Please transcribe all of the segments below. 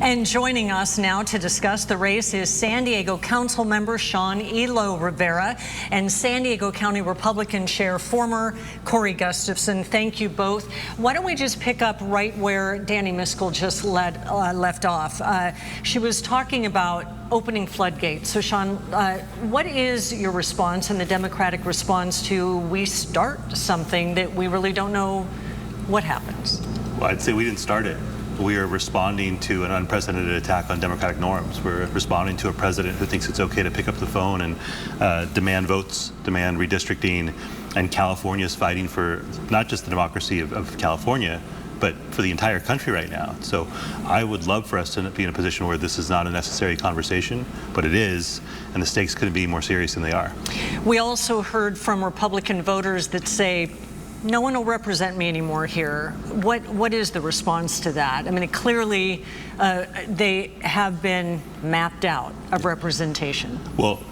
And joining us now to discuss the race is San Diego Council member Sean Elo Rivera and San Diego County Republican Chair former Corey Gustafson. Thank you both. Why don't we just pick up right where Danny Miskell just left off. She was talking about opening floodgates. So Sean, what is your response and the Democratic response to we start something that we really don't know what happens? Well, I'd say we didn't start it. We are responding to an unprecedented attack on democratic norms. We're responding to a president who thinks it's okay to pick up the phone and demand votes, demand redistricting, and California is fighting for not just the democracy of California, but for the entire country right now. So I would love for us to be in a position where this is not a necessary conversation, but it is, and the stakes couldn't be more serious than they are. We also heard from Republican voters that say, no one will represent me anymore here. What is the response to that? I mean, clearly they have been mapped out of representation. Well,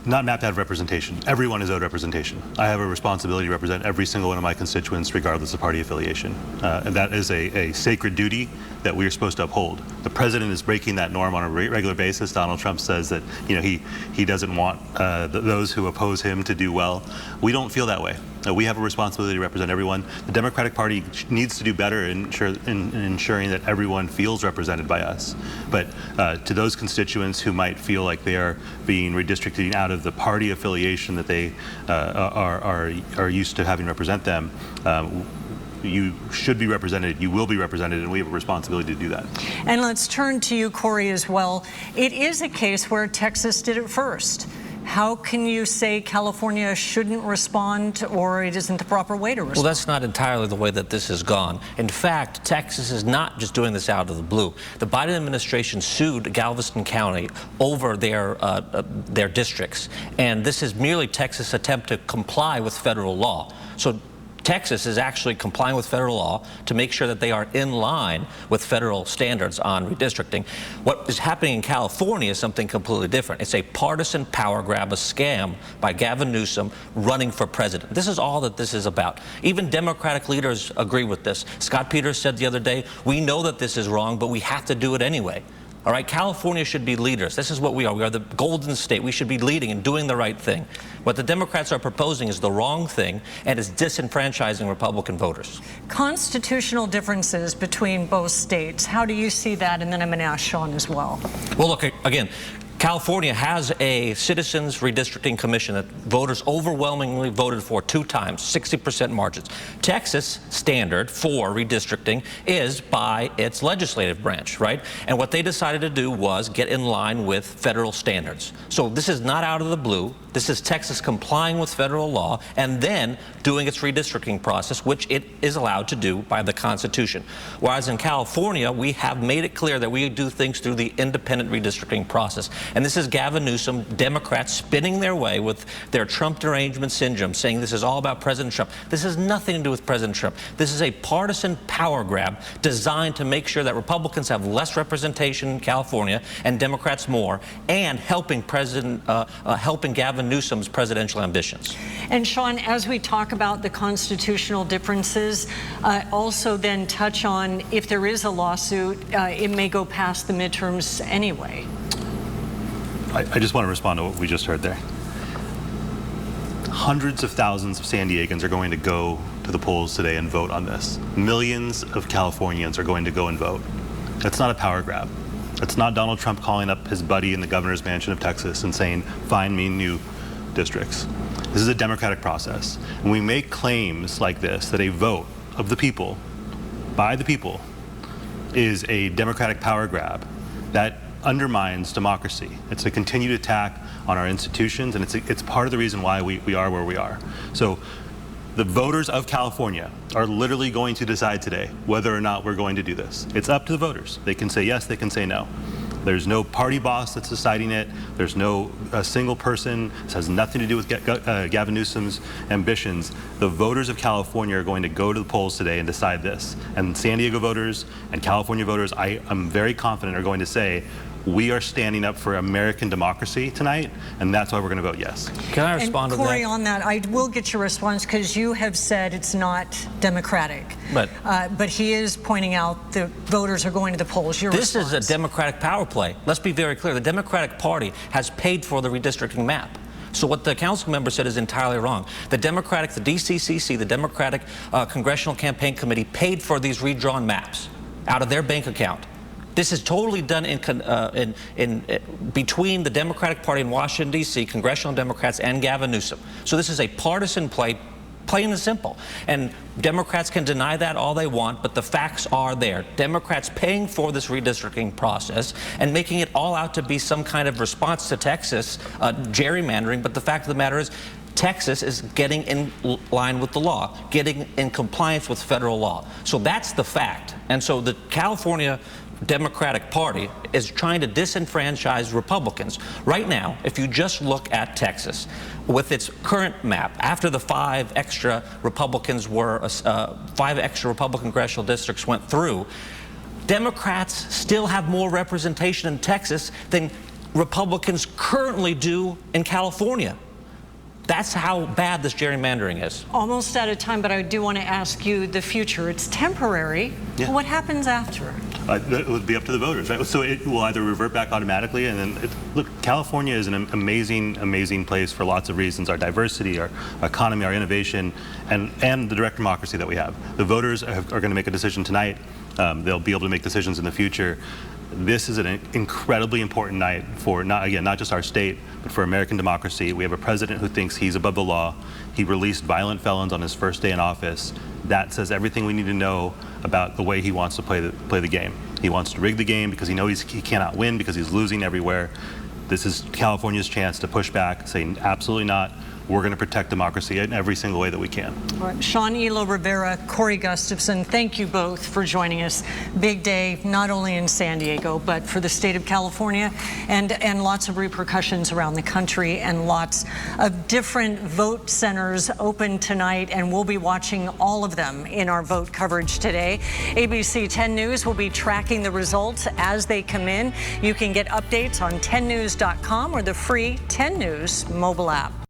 not mapped out of representation. Everyone is owed representation. I have a responsibility to represent every single one of my constituents, regardless of party affiliation. And that is a sacred duty that we are supposed to uphold. The president is breaking that norm on a regular basis. Donald Trump says that he doesn't want those who oppose him to do well. We don't feel that way. We have a responsibility to represent everyone. The Democratic Party needs to do better in ensuring that everyone feels represented by us. But to those constituents who might feel like they are being redistricted out of the party affiliation that they are used to having represent them, you should be represented, you will be represented, and we have a responsibility to do that. And let's turn to you, Corey, as well. It is a case where Texas did it first. How can you say California shouldn't respond, or it isn't the proper way to respond? Well, that's not entirely the way that this has gone. In fact, Texas is not just doing this out of the blue. The Biden administration sued Galveston County over their districts, and this is merely Texas' attempt to comply with federal law. So Texas is actually complying with federal law to make sure that they are in line with federal standards on redistricting. What is happening in California is something completely different. It's a partisan power grab, a scam by Gavin Newsom running for president. This is all that this is about. Even Democratic leaders agree with this. Scott Peters said the other day, we know that this is wrong, but we have to do it anyway. All right, California should be leaders. This is what we are. We are the golden state. We should be leading and doing the right thing. What the Democrats are proposing is the wrong thing and is disenfranchising Republican voters. Constitutional differences between both states. How do you see that? And then I'm going to ask Sean as well. Well, look, again, California has a Citizens Redistricting Commission that voters overwhelmingly voted for 2 times, 60% margins. Texas' standard for redistricting is by its legislative branch, right? And what they decided to do was get in line with federal standards. So this is not out of the blue. This is Texas complying with federal law and then doing its redistricting process, which it is allowed to do by the Constitution. Whereas in California, we have made it clear that we do things through the independent redistricting process. And this is Gavin Newsom, Democrats spinning their way with their Trump derangement syndrome, saying this is all about President Trump. This has nothing to do with President Trump. This is a partisan power grab designed to make sure that Republicans have less representation in California and Democrats more, and helping Gavin Newsom's presidential ambitions. And Sean, as we talk about the constitutional differences, also then touch on if there is a lawsuit, it may go past the midterms anyway. I just want to respond to what we just heard there. Hundreds of thousands of San Diegans are going to go to the polls today and vote on this. Millions of Californians are going to go and vote. That's not a power grab. It's not Donald Trump calling up his buddy in the governor's mansion of Texas and saying, find me new districts. This is a democratic process. And we make claims like this, that a vote of the people, by the people, is a democratic power grab. That undermines democracy. It's a continued attack on our institutions, and it's part of the reason why we are where we are. So the voters of California are literally going to decide today whether or not we're going to do this. It's up to the voters. They can say yes, they can say no. There's no party boss that's deciding it. There's no single person. This has nothing to do with Gavin Newsom's ambitions. The voters of California are going to go to the polls today and decide this. And San Diego voters and California voters, I'm very confident, are going to say, We are standing up for American democracy tonight, and that's why we're going to vote yes. Can I respond and to Corey, that? on that, I will get your response because you have said it's not democratic. But he is pointing out that voters are going to the polls. Your This response? is a Democratic power play. Let's be very clear. The Democratic Party has paid for the redistricting map. So what the council member said is entirely wrong. The DCCC, the Democratic Congressional Campaign Committee, paid for these redrawn maps out of their bank account. This is totally done between the Democratic Party in Washington, D.C., congressional Democrats, and Gavin Newsom. So this is a partisan play, plain and simple. And Democrats can deny that all they want, but the facts are there. Democrats paying for this redistricting process and making it all out to be some kind of response to Texas gerrymandering. But the fact of the matter is, Texas is getting in line with the law, getting in compliance with federal law. So that's the fact. And so the California Democratic Party is trying to disenfranchise Republicans. Right now, if you just look at Texas, with its current map, after the five extra Republican congressional districts went through, Democrats still have more representation in Texas than Republicans currently do in California. That's how bad this gerrymandering is. Almost out of time, but I do want to ask you the future. It's temporary. Yeah. What happens after? It would be up to the voters, right? So it will either revert back automatically, and then look, California is an amazing place for lots of reasons: our diversity, our economy, our innovation, and the direct democracy that we have. The voters are going to make a decision tonight. They'll be able to make decisions in the future. This is an incredibly important night for not just our state, but for American democracy. We have a president who thinks he's above the law. He released violent felons on his first day in office. That says everything we need to know about the way he wants to play the game. He wants to rig the game because he knows he cannot win because he's losing everywhere. This is California's chance to push back, saying absolutely not. We're going to protect democracy in every single way that we can. All right. Sean Elo Rivera, Corey Gustafson, thank you both for joining us. Big day, not only in San Diego, but for the state of California, and lots of repercussions around the country, and lots of different vote centers open tonight, and we'll be watching all of them in our vote coverage today. ABC 10 News will be tracking the results as they come in. You can get updates on 10news.com or the free 10 News mobile app.